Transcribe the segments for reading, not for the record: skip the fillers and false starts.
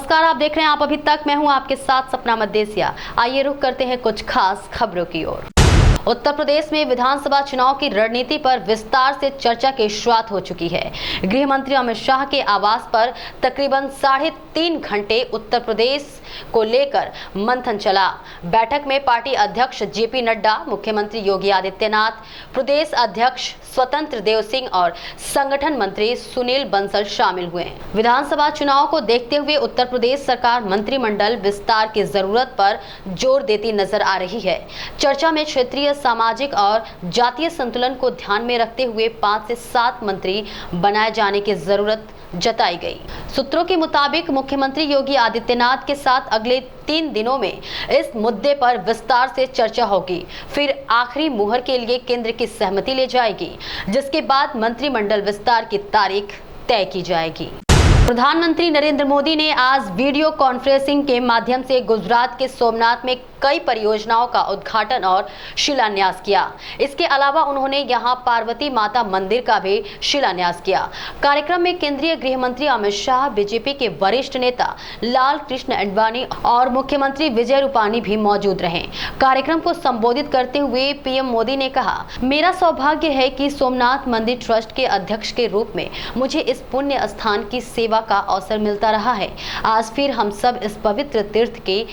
नमस्कार, आप देख रहे हैं आप अभी तक। मैं हूं आपके साथ सपना मदेसिया। आइए रुक करते हैं कुछ खास खबरों की ओर। उत्तर प्रदेश में विधानसभा चुनाव की रणनीति पर विस्तार से चर्चा की शुरुआत हो चुकी है। गृह मंत्री अमित शाह के आवास पर तकरीबन 3.5 घंटे उत्तर प्रदेश को लेकर मंथन चला। बैठक में पार्टी अध्यक्ष जेपी नड्डा, मुख्यमंत्री योगी आदित्यनाथ, प्रदेश अध्यक्ष स्वतंत्र देव सिंह और संगठन मंत्री सुनील बंसल शामिल हुए। विधानसभा चुनाव को देखते हुए उत्तर प्रदेश सरकार मंत्रिमंडल विस्तार की जरूरत पर जोर देती नजर आ रही है। चर्चा में क्षेत्रीय, सामाजिक और जातीय संतुलन को ध्यान में रखते हुए 5 से 7 मंत्री बनाए जाने की जरूरत जताई गई। सूत्रों के मुताबिक मुख्यमंत्री योगी आदित्यनाथ के साथ अगले 3 दिनों में इस मुद्दे पर विस्तार से चर्चा होगी। फिर आखिरी मुहर के लिए केंद्र की सहमति ले जाएगी, जिसके बाद मंत्रिमंडल विस्तार की तारीख तय की जाएगी। प्रधानमंत्री नरेंद्र मोदी ने आज वीडियो कॉन्फ्रेंसिंग के माध्यम से गुजरात के सोमनाथ में कई परियोजनाओं का उद्घाटन और शिलान्यास किया। इसके अलावा उन्होंने यहां पार्वती माता मंदिर का भी शिलान्यास किया। कार्यक्रम में केंद्रीय गृह मंत्री अमित शाह, बीजेपी के वरिष्ठ नेता लाल कृष्ण आडवाणी और मुख्यमंत्री विजय रूपाणी भी मौजूद रहे। कार्यक्रम को संबोधित करते हुए पीएम मोदी ने कहा, मेरा सौभाग्य है कि सोमनाथ मंदिर ट्रस्ट के अध्यक्ष के रूप में मुझे इस पुण्य स्थान की सेवा का अवसर मिलता रहा है। आज फिर हम सब इस पवित्र तीर्थ के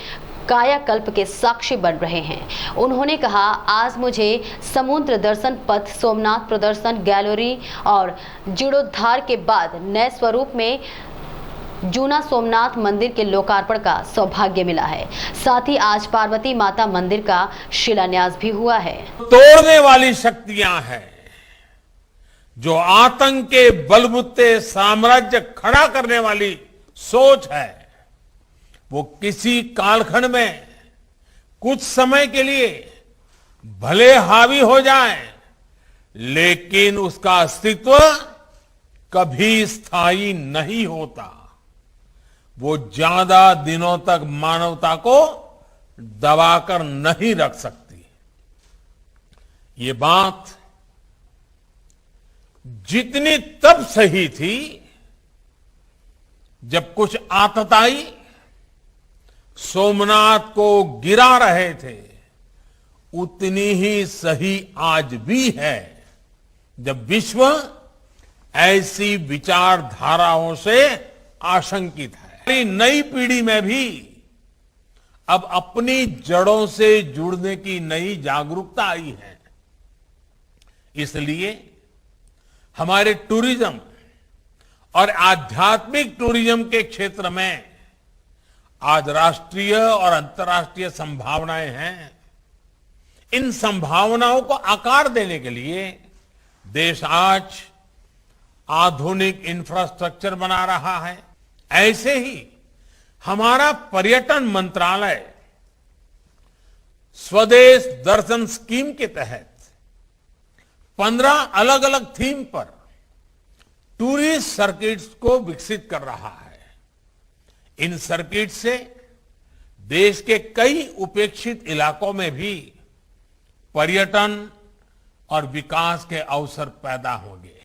कायाकल्प के साक्षी बन रहे हैं। उन्होंने कहा, आज मुझे समुद्र दर्शन पथ, सोमनाथ प्रदर्शन गैलरी और जीर्णोद्धार के बाद नए स्वरूप में जूना सोमनाथ मंदिर के लोकार्पण का सौभाग्य मिला है। साथ ही आज पार्वती माता मंदिर का शिलान्यास भी हुआ है। तोड़ने वाली शक्तियां हैं, जो आतंक के बलबूते साम्राज्य खड़ा करने वाली सोच है, वो किसी कालखंड में कुछ समय के लिए भले हावी हो जाए, लेकिन उसका अस्तित्व कभी स्थायी नहीं होता। वो ज्यादा दिनों तक मानवता को दबाकर नहीं रख सकती। ये बात जितनी तब सही थी जब कुछ आतताई सोमनाथ को गिरा रहे थे, उतनी ही सही आज भी है जब विश्व ऐसी विचारधाराओं से आशंकित है। नई पीढ़ी में भी अब अपनी जड़ों से जुड़ने की नई जागरूकता आई है। इसलिए हमारे टूरिज्म और आध्यात्मिक टूरिज्म के क्षेत्र में आज राष्ट्रीय और अंतर्राष्ट्रीय संभावनाएं हैं। इन संभावनाओं को आकार देने के लिए देश आज आधुनिक इंफ्रास्ट्रक्चर बना रहा है। ऐसे ही हमारा पर्यटन मंत्रालय स्वदेश दर्शन स्कीम के तहत 15 अलग अलग थीम पर टूरिस्ट सर्किट्स को विकसित कर रहा है। इन सर्किट से देश के कई उपेक्षित इलाकों में भी पर्यटन और विकास के अवसर पैदा होंगे।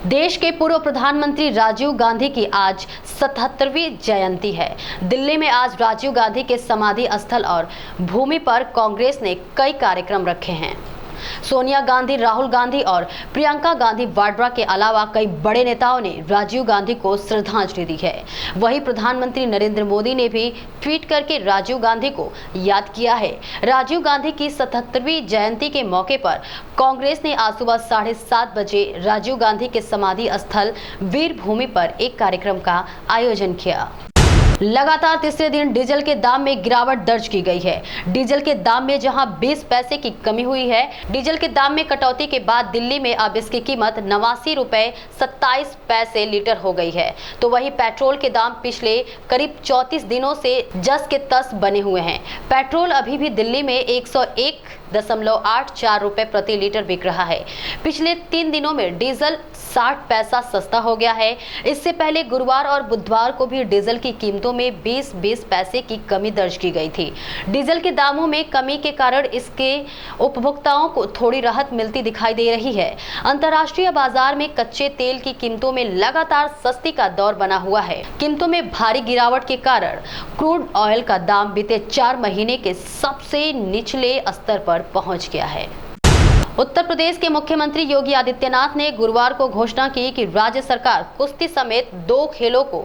देश के पूर्व प्रधानमंत्री राजीव गांधी की आज 77वीं जयंती है। दिल्ली में आज राजीव गांधी के समाधि स्थल और भूमि पर कांग्रेस ने कई कार्यक्रम रखे हैं। सोनिया गांधी, राहुल गांधी और प्रियंका गांधी वाड्रा के अलावा कई बड़े नेताओं ने राजीव गांधी को श्रद्धांजलि दी है। वहीं प्रधानमंत्री नरेंद्र मोदी ने भी ट्वीट करके राजीव गांधी को याद किया है। राजीव गांधी की 77वीं जयंती के मौके पर कांग्रेस ने आज सुबह 7:30 बजे राजीव गांधी के समाधि स्थल वीर भूमि पर एक कार्यक्रम का आयोजन किया। लगातार तीसरे दिन डीजल के दाम में गिरावट दर्ज की गई है। डीजल के दाम में जहां 20 पैसे की कमी हुई है, डीजल के दाम में कटौती के बाद दिल्ली में अब इसकी कीमत 89 रुपए 27 पैसे लीटर हो गई है। तो वहीं पेट्रोल के दाम पिछले करीब 34 दिनों से जस के तस बने हुए हैं। पेट्रोल अभी भी दिल्ली में 101 5.84 रुपए प्रति लीटर बिक रहा है। पिछले 3 दिनों में डीजल 60 पैसा सस्ता हो गया है। इससे पहले गुरुवार और बुधवार को भी डीजल की कीमतों में 20 पैसे की कमी दर्ज की गई थी। डीजल के दामों में कमी के कारण इसके उपभोक्ताओं को थोड़ी राहत मिलती दिखाई दे रही है। अंतर्राष्ट्रीय बाजार में कच्चे तेल की कीमतों में लगातार सस्ती का दौर बना हुआ है। कीमतों में भारी गिरावट के कारण क्रूड ऑयल का दाम बीते 4 महीने के सबसे निचले स्तर पर पहुंच गया है। उत्तर प्रदेश के मुख्यमंत्री योगी आदित्यनाथ ने गुरुवार को घोषणा की कि राज्य सरकार कुश्ती समेत 2 खेलों को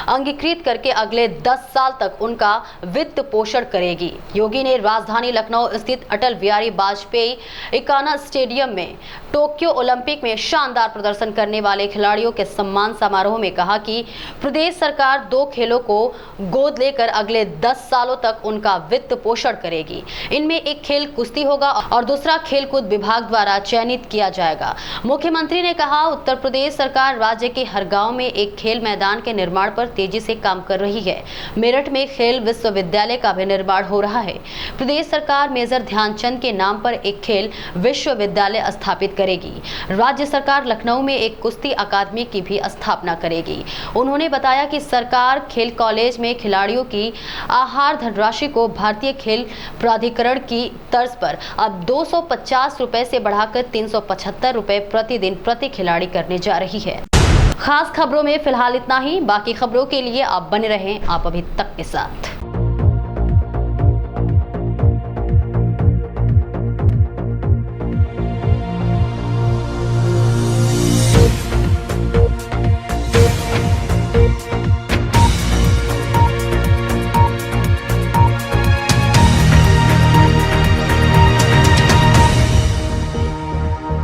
अंगीकृत करके अगले 10 साल तक उनका वित्त पोषण करेगी। योगी ने राजधानी लखनऊ स्थित अटल बिहारी वाजपेयी इकाना स्टेडियम में टोक्यो ओलंपिक में शानदार प्रदर्शन करने वाले खिलाड़ियों के सम्मान समारोह में कहा कि प्रदेश सरकार 2 खेलों को गोद लेकर अगले 10 सालों तक उनका वित्त पोषण करेगी। इनमें एक खेल कुश्ती होगा और दूसरा खेलकूद विभाग द्वारा चयनित किया जाएगा। मुख्यमंत्री ने कहा, उत्तर प्रदेश सरकार राज्य के हर गांव में एक खेल मैदान के निर्माण पर तेजी से काम कर रही है। मेरठ में खेल विश्वविद्यालय का भी निर्माण हो रहा है। प्रदेश सरकार मेजर ध्यानचंद के नाम पर एक खेल विश्वविद्यालय स्थापित करेगी। राज्य सरकार लखनऊ में एक कुश्ती अकादमी की भी स्थापना करेगी। उन्होंने बताया कि सरकार खेल कॉलेज में खिलाड़ियों की आहार धनराशि को भारतीय खेल प्राधिकरण की तर्ज पर अब 250 रुपए से बढ़ाकर 375 रुपए प्रतिदिन प्रति खिलाड़ी करने जा रही है। खास खबरों में फिलहाल इतना ही। बाकी खबरों के लिए आप बने रहें आप अभी तक के साथ।